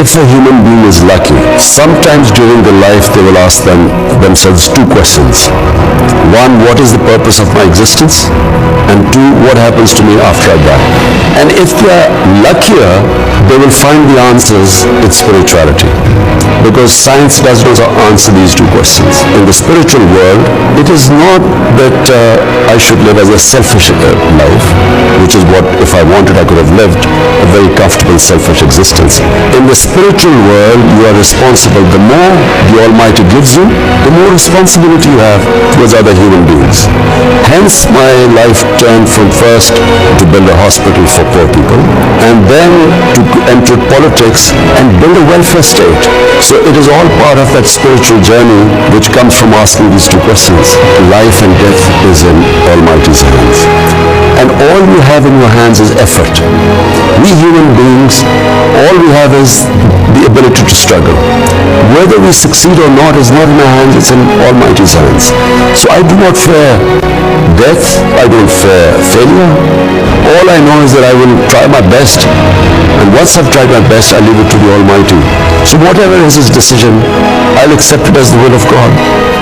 if a human being is lucky, sometimes during their life they will ask themselves two questions. One, what is the purpose of my existence? And two, what happens to me after I die? And if they are luckier, they will find the answers in spirituality. Because science does not answer these two questions. In the spiritual world, it is not that I should live as a selfish life, which is what, if I wanted, I could have lived a very comfortable, selfish existence. In the spiritual world, you are responsible. The more the Almighty gives you, the more responsibility you have towards other human beings. Hence, my life turned from first to build a hospital for poor people, and then to enter politics and build a welfare state. So it is all part of that spiritual journey which comes from asking these two questions. Life and death is in Almighty's hands. And all you have in your hands is effort. We human beings, all we have is the ability to struggle. Whether we succeed or not is not in our hands, it's in Almighty's hands. So I do not fear death, I don't fear failure. All I know is that I will try my best, and once I've tried my best, I leave it to the Almighty. So whatever is His decision, I'll accept it as the will of God.